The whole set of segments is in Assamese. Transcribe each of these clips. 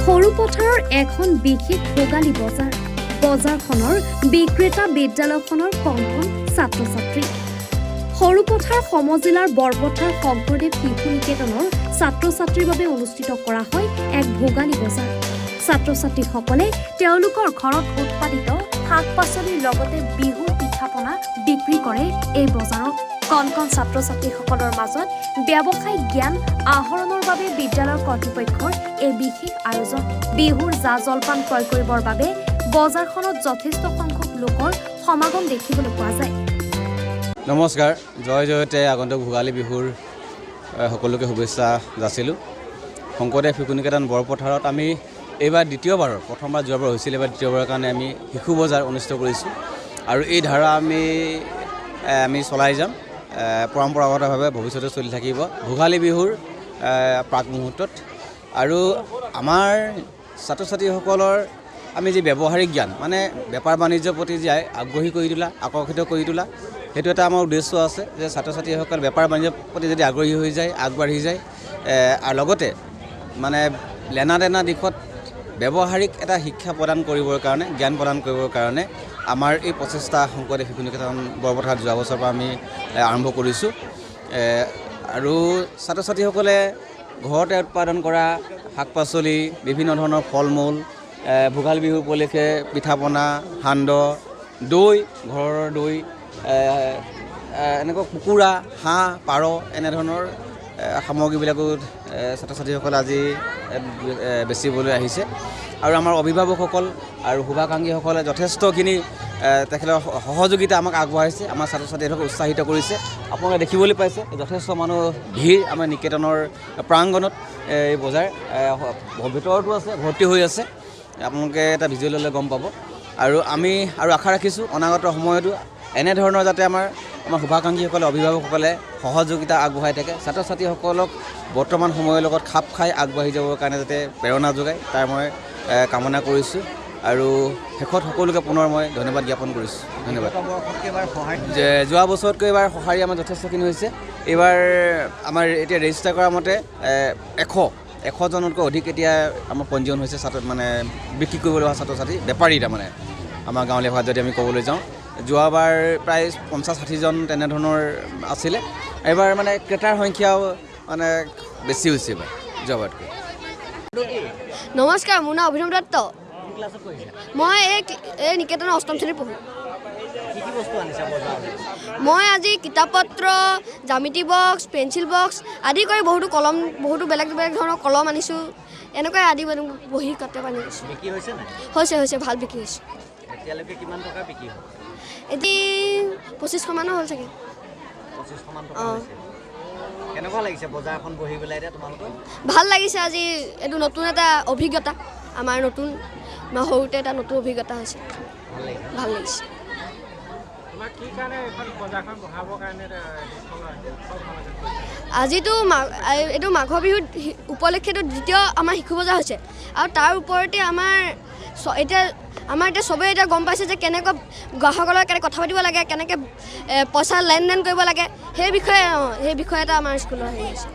সৰুপথাৰৰ এখন বিশেষ ভোগালী বজাৰ বজাৰখনৰ বিক্ৰেতা বিদ্যালয়খনৰ কণ ছাত্ৰ-ছাত্ৰী সৰুপথাৰ সমজিলাৰ বৰপথাৰ শংকৰদেৱ শিশু নিকেতনৰ ছাত্ৰ-ছাত্ৰীৰ বাবে অনুষ্ঠিত কৰা হয় এক ভোগালী বজাৰ ছাত্ৰ-ছাত্ৰীসকলে তেওঁলোকৰ ঘৰত উৎপাদিত শাক-পাচলিৰ লগতে বিহুৰ পিঠা-পনা বিক্ৰী কৰে এই বজাৰত কণ ছাত্ৰ-ছাত্ৰীসকলৰ মাজত ব্যৱসায়িক জ্ঞান আহৰণৰ বাবে বিদ্যালয়ৰ কৰ্তৃপক্ষৰ এই বিশেষ আয়োজন বিহুৰ জলপান ক্ৰয় কৰিবৰ বাবে বজাৰখনত যথেষ্ট সংখ্যক লোকৰ সমাগম দেখিবলৈ পোৱা যায়। নমস্কাৰ, জয় জয়তে আগন্তুক ভোগালী বিহুৰ সকলোকে শুভেচ্ছা যাচিলোঁ। শংকৰদেৱ শিশু নিকেতন বৰপথাৰত আমি এইবাৰ দ্বিতীয়বাৰৰ প্ৰথমবাৰ যোৱাবাৰ হৈছিল, এইবাৰ দ্বিতীয়বাৰৰ কাৰণে আমি শিশু বজাৰ অনুষ্ঠিত কৰিছোঁ আৰু এই ধাৰা আমি চলাই যাম পৰম্পৰাগতভাৱে ভৱিষ্যতে চলি থাকিব ভোগালী বিহুৰ প্ৰাক মুহূৰ্তত। আৰু আমাৰ ছাত্ৰ ছাত্ৰীসকলৰ আমি যি ব্যৱহাৰিক জ্ঞান মানে বেপাৰ বাণিজ্যৰ প্ৰতি যে আগ্ৰহী কৰি তোলা আকৰ্ষিত কৰি তোলা সেইটো এটা আমাৰ উদ্দেশ্য আছে যে ছাত্ৰ ছাত্ৰীসকল বেপাৰ বাণিজ্যৰ প্ৰতি যদি আগ্ৰহী হৈ যায় আগবাঢ়ি যায় আৰু লগতে মানে লেনা দেনা দিশত ব্যৱহাৰিক এটা শিক্ষা প্ৰদান কৰিবৰ কাৰণে জ্ঞান প্ৰদান কৰিবৰ কাৰণে আমাৰ এই প্ৰচেষ্টা শংকৰদেৱ শিশু নিকেতন বৰপথাৰত যোৱা বছৰৰ পৰা আমি আৰম্ভ কৰিছোঁ। আৰু ছাত্ৰ ছাত্ৰীসকলে ঘৰতে উৎপাদন কৰা শাক পাচলি বিভিন্ন ধৰণৰ ফল মূল ভোগালী বিহু উপলক্ষে পিঠা পনা সান্দহ দৈ ঘৰৰ দৈ এনেকুৱা কুকুৰা হাঁহ পাৰ এনেধৰণৰ সামগ্ৰীবিলাকো ছাত্ৰ ছাত্ৰীসকলে আজি বেচিবলৈ আহিছে আৰু আমাৰ অভিভাৱকসকল আৰু শুভাকাংক্ষীসকলে যথেষ্টখিনি তেখেতৰ সহযোগিতা আমাক আগবঢ়াইছে আমাৰ ছাত্ৰ ছাত্ৰীসকলক উৎসাহিত কৰিছে। আপোনালোকে দেখিবলৈ পাইছে যথেষ্ট মানুহ ভিৰ আমাৰ নিকেতনৰ প্ৰাংগণত এই বজাৰ ভিতৰতো আছে ভৰ্তি হৈ আছে, আপোনালোকে এটা ভিজুৱেল ল'লে গম পাব। আৰু আমি আশা ৰাখিছোঁ অনাগত সময়তো এনেধৰণৰ যাতে আমাৰ শুভাকাংক্ষীসকলে অভিভাৱকসকলে সহযোগিতা আগবঢ়াই থাকে ছাত্ৰ ছাত্ৰীসকলক বৰ্তমান সময়ৰ লগত খাপ খাই আগবাঢ়ি যাবৰ কাৰণে যাতে প্ৰেৰণা যোগায় তাৰ মই কামনা কৰিছোঁ। আৰু শেষত সকলোকে পুনৰ মই ধন্যবাদ জ্ঞাপন কৰিছোঁ। ধন্যবাদ। যে যোৱা বছৰতকৈ এইবাৰ সঁহাৰি আমাৰ যথেষ্টখিনি হৈছে। এইবাৰ আমাৰ এতিয়া ৰেজিষ্টাৰ কৰা মতে 100জনতকৈ অধিক এতিয়া আমাৰ পঞ্জীয়ন হৈছে মানে বিক্ৰী কৰিবলৈ অহা ছাত্ৰ ছাত্ৰী বেপাৰী তাৰমানে আমাৰ গাঁৱলীয়া ভাষাত যদি আমি ক'বলৈ যাওঁ। যোৱাবাৰ প্ৰায় 50-60জন তেনেধৰণৰ আছিলে, এইবাৰ মানে ক্ৰেতাৰ সংখ্যাও মানে বেছি হৈছে এইবাৰ যোৱাবাৰতকৈ। নমস্কাৰ, মোৰ নাম অভিনৱ দত্ত। মই এই নিকেতনৰ 8ম শ্ৰেণীত পঢ়োঁ। মই আজি কিতাপ পত্ৰ জ্যামিতি বক্স পেঞ্চিল বক্স আদি কৰি বহুতো বেলেগ ধৰণৰ কলম আনিছোঁ, এনেকৈ আদি বহি কাটে আনি গৈছোঁ। হৈছে ভাল বিক্ৰী হৈছে। এতিয়ালৈকে কিমান টকা বিক্ৰী হ'ল? এতিয়া 2500 মানো হ'ল চাগে। 2500 মান টকা হৈছে। কেনেকুৱা লাগিছে বজাৰখন বহি পেলাই এতিয়া তোমালোকৰ? ভাল লাগিছে, আজি এইটো নতুন এটা অভিজ্ঞতা আমাৰ সৰুতে এটা নতুন অভিজ্ঞতা হৈছে। ভাল লাগিছে। আজিতো এইটো মাঘৰ বিহুত উপলক্ষেটো দ্বিতীয় আমাৰ শিশু বজাৰ হৈছে আৰু তাৰ ওপৰতে এতিয়া চবেই এতিয়া গম পাইছে যে কেনেকৈ গ্ৰাহকৰ লগত কেনেকৈ কথা পাতিব লাগে, কেনেকৈ পইচা লেনদেন কৰিব লাগে সেই বিষয়ে এটা আমাৰ স্কুলৰ হেৰি হৈছে।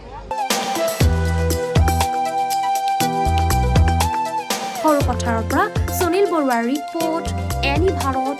সৰুপথাৰৰ পৰা সুনীল বৰুৱাৰ ৰিপৰ্ট, এনি ভাৰত।